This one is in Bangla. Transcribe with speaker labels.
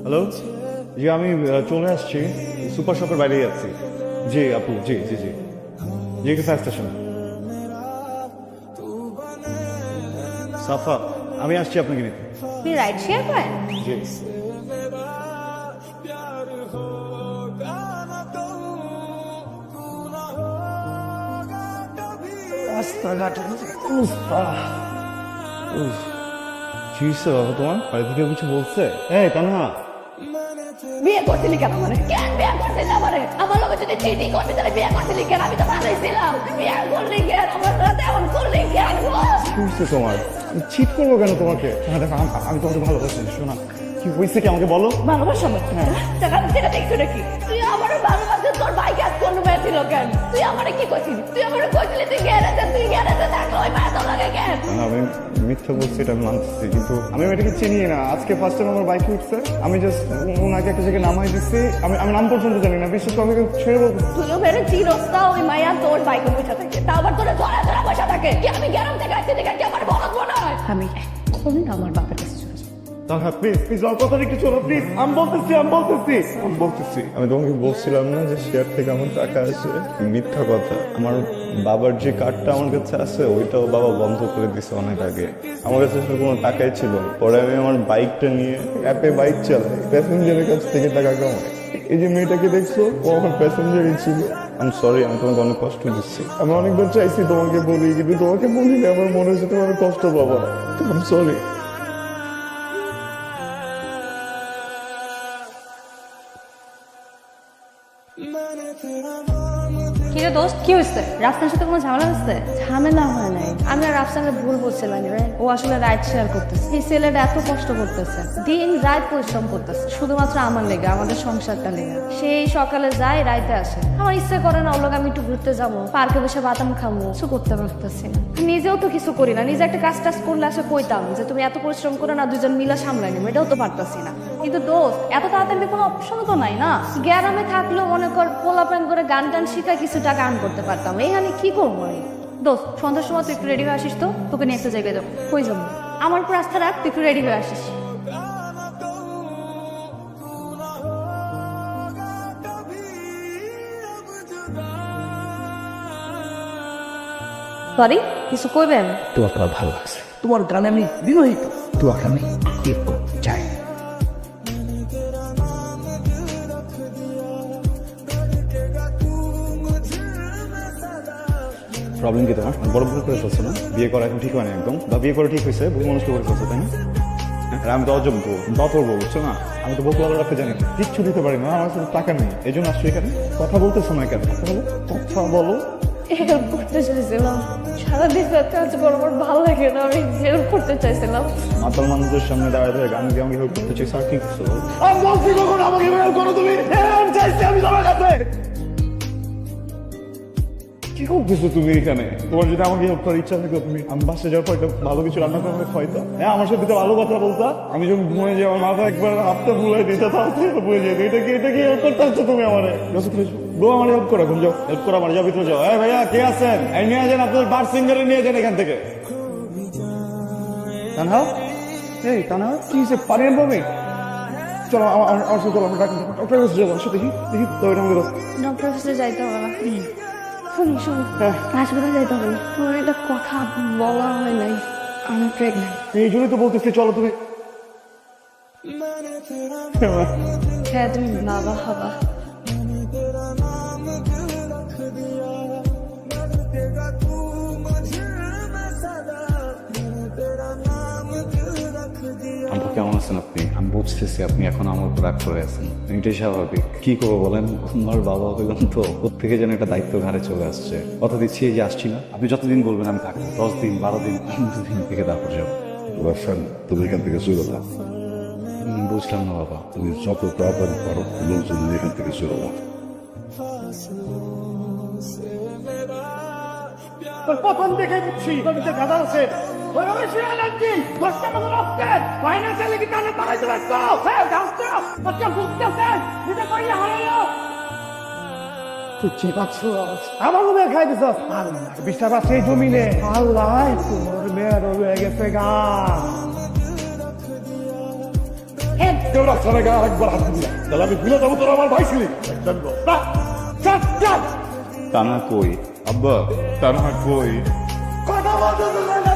Speaker 1: হ্যালো, জি আমি চলে আসছি, সুপার শপের বাইরে যাচ্ছি। জি আপু, জি জি জি জি, একটু ফায়ার স্টেশন। সাফা, আমি আসছি আপনাকে নিতে।
Speaker 2: আপনি রাইড শেয়ার করেন?
Speaker 1: জি। রাস্তাঘাটের অবস্থা। উফ, কি হয়েছে বাবা তোমার? বাড়ি থেকে কিছু বলছে? এই তানহা,
Speaker 2: বিয়ে করছিলি কেন মানে? কেন বিয়ে করছিস আমারে? আমার লগে যদি চিটিং করছিস তাহলে বিয়ে করছিলি কেন? আমি তো ভালোই ছিলাম। বিয়ে করলি কেন? আমার সাথে এমন করলি কেন?
Speaker 1: কি হয়েছে তোমার? চিট করবো কেন তোমাকে? হ্যাঁ দেখো, আমি তোমাকে ভালোবাসি। শোনা, কি হয়েছে কি আমাকে বলো।
Speaker 2: ভালোবাসা টাকা যেটা দেখছো নাকি? তুই আমারও ভালোবাসে, তোর ভাই কাজ করলো ছিল কেন? তুই আমারে কি করছিলি? তুই আমারে কইছিলি তুই গ্যারেজে থাকলো ওই মায়া তোর লাগে কেন?
Speaker 1: না, আমি মিথ্যা বলছি, এটা আমি মানতেছি, কিন্তু আমি এটাকে চিনি না। আজকে ফার্স্ট টাইম আমার বাইকে উঠছে, আমি জাস্ট ওনাকে একটা জায়গায় নামাই দিচ্ছি। আমি নাম পর্যন্ত জানি না, বিশেষ করে আমাকে ছেড়ে বলতে।
Speaker 2: তুইও বেড়ে চিরস্তা ওই মায়া তোর বাইকে বসে থাকে, তা আবার তোরা ধরা ধরা বসে থাকে। কি আমি গ্যারাম থেকে আসছি দেখে কি আমার বলদ মনে হয়? আমি এখন আমার বাপের কাছে চলে যাবো।
Speaker 1: তাহা প্লিজ প্লিজ আমার কথা একটু চলো প্লিজ। আমি বলতেছি আমি তোমাকে বলছিলাম না যে শেয়ার থেকে আমার টাকা আসে। মিথ্যা কথা। আমার বাবার যে কার্ডটা আমার কাছে আছে ওইটাও বাবা বন্ধ করে দিছে অনেক আগে। আমার কাছে আসলে কোনো টাকাই ছিল না। পরে আমি আমার বাইকটা নিয়ে অ্যাপে বাইক চালাই, প্যাসেঞ্জারের কাছ থেকে টাকা কামাই। এই যে মেয়েটাকে দেখছো, ও আমার প্যাসেঞ্জারই ছিল। আমি সরি, আমি তোমাকে অনেক কষ্ট দিচ্ছি। আমি অনেকবার চাইছি তোমাকে বলি, কিন্তু তোমাকে বলিনি। আমার মনে হচ্ছে তোমার কষ্ট পাবো। আমি সরি।
Speaker 2: কিরে দোস্ত, কি হয়েছে? রাফসানের সাথে কোনো ঝামেলা হচ্ছে? ঝামেলা হয় নাই, আমি আর রাফসানকে ভুল বলছিলাম রে। ও আসলে রাইড শেয়ার করতেছে। এই ছেলেটা এত কষ্ট করতেছে, দিন রাত পরিশ্রম করতেছে শুধুমাত্র আমার লেগে, আমাদের সংসারটা লেগে। সেই সকালে যায়, রাইতে আসে। আমার ইচ্ছে করে না ওর লগে আমি একটু ঘুরতে যাবো, পার্কে বসে বাদাম খাবো, কিছু করতে পারতেছি না। নিজেও তো কিছু করি না, নিজে একটা কাজ টাজ করলে আসে কইতাম যে তুমি এত পরিশ্রম করে না, দুজন মিলে সামলাই নেবো, এটাও তো পারতাছি না। কিন্তু দোস্ত, এত তাড়াতাড়ি কোনো অপশন তো নাই না। গ্রামে থাকলেও মনে কর পোলা প্যান করে গান টান শিখা কিছু টাকা আর্ন করতে পারতাম। এখানে কি করবো আমি? দোস্ত, সন্ধ্যার সময় তুই একটু রেডি হয়ে আসিস তো, তোকে নিয়ে একটা জায়গায় যাবো। কই যাবো? আমার উপর আস্থা রাখ, তুই একটু রেডি হয়ে আসিস। সরি, কিছু কইবেন?
Speaker 3: তোমাকে আমার ভালো লাগছে, তোমার গানে আমি বিবাহিত, তোমাকে আমি বিয়ে করতে চাই।
Speaker 1: প্রবলেম কি তোমার? বড় ভুল করে ফেলছো না? বিয়ে করা এখন ঠিক হয় না একদম, বা বিয়ে করা ঠিক হয়েছে, ভুল মানুষকে করে ফেলছো, তাই না? আর আমি তো অযোগ্য, বাপর বউ, বুঝছো না? আমি তো বউ ভালো রাখতে জানি না, কিচ্ছু দিতে পারি না, আমার কাছে টাকা নেই। এই জন্য আসছো এখানে। কথা বলতেছো না কেন? কথা বলো।
Speaker 2: হেল্প করতে চাইছিলাম, সারাদিন কাজ করে আমার ভালো লাগে না, আমি হেল্প করতে চাইছিলাম।
Speaker 1: মাতাল মানুষদের সামনে দাঁড়ায় ধরে গান দিয়ে আমাকে হেল্প করতে চাইছো, আর কি করছো?
Speaker 3: আমি বলছি কখন আমাকে হেল্প করো তুমি? আমি চাইছি আমি তোমার কাছে।
Speaker 1: কি করতেছো তুমি এখানে? তোমার যদি আমাকে হেল্প করার ইচ্ছা থাকতো, তুমি আমি বাসে যাওয়ার পর একটা ভালো কিছু রান্না করে আমাকে খাইতো। হ্যাঁ, আমার সাথে তো ভালো কথা বলতা। আমি যখন ঘুমিয়ে যাই, আমার মাথা একবার হাতটা ভুলাই দিতে, তাহলে বুঝে যেত এটা কি হেল্প করতে হচ্ছে তুমি আমার? বউ আমার হেল্প করো, এখন যাও, হেল্প করো আমার, যাও ভিতরে যাও। এই ভাইয়া, কে আছেন? এই নিয়ে যান, আপনার বার সিঙ্গারে নিয়ে যান এখান থেকে। তানহা, এই তানহা, কি হয়েছে? পানি আনবো আমি? চলো আমার সাথে চলো, আমরা ডক্টর কাছে যাবো। আসো, দেখি দেখি তো এটা আমাকে দাও।
Speaker 2: ডক্টর অফিসে যাইতে হবে না। শুনি শুনি, হাসপাতালে যাইতে হবে। তোমার একটা কথা বলা হয় নাই, আমি প্রেগনেন্ট।
Speaker 1: এই জন্যই তো বলতেছি চলো তুমি।
Speaker 2: হ্যাঁ, তুমি বাবা হবা।
Speaker 4: আপু কেমন আছেন আপনি? আমি বুঝতেছি আপনি এখন আমার উপর রাগ করে আছেন, এটাই স্বাভাবিক। কি করবো বলেন, আমার বাবা হইলাম তো, ওর থেকে যেন একটা দায়িত্ব ঘাড়ে চলে আসছে। কথা দিচ্ছি এই যে আসছি না, আপনি যতদিন বলবেন আমি থাকবো, 10 দিন 12 দিন 15 দিন থেকে তারপর যাবো।
Speaker 5: তুমি এখান থেকে চলে যাও।
Speaker 4: বুঝলাম না বাবা।
Speaker 5: তুমি যত তাড়াতাড়ি পারো লোকজন নিয়ে এখান থেকে চলে যাও।
Speaker 3: প্রথম দেখে দিচ্ছি জমিতে গাদা আছে, ওইভাবে শুয়ে লাগছি। 10টা মতো রাখতে ফাইন্যান্সিয়ালি কি টানে পাঠাইতে পারছো? হ্যাঁ, গাছটা বাচ্চা ভুগতেছে, দিতে পারলে হারাইও। তুই চিপাচ্ছ আমার মেয়ে খাই দিছ। বিশ্বাস আছে এই জমিনে? আল্লাহ, তোর মেয়ের হয়ে গেছে গা। একদম রাস্তার গায়ে একবার হাত দিবি না। তাহলে আমি ভুলে যাবো তোর আমার ভাই ছিলি। জানবো না। চল, চল।
Speaker 1: তানা কই? আব্বা, তানা কই?
Speaker 3: কথা বলতে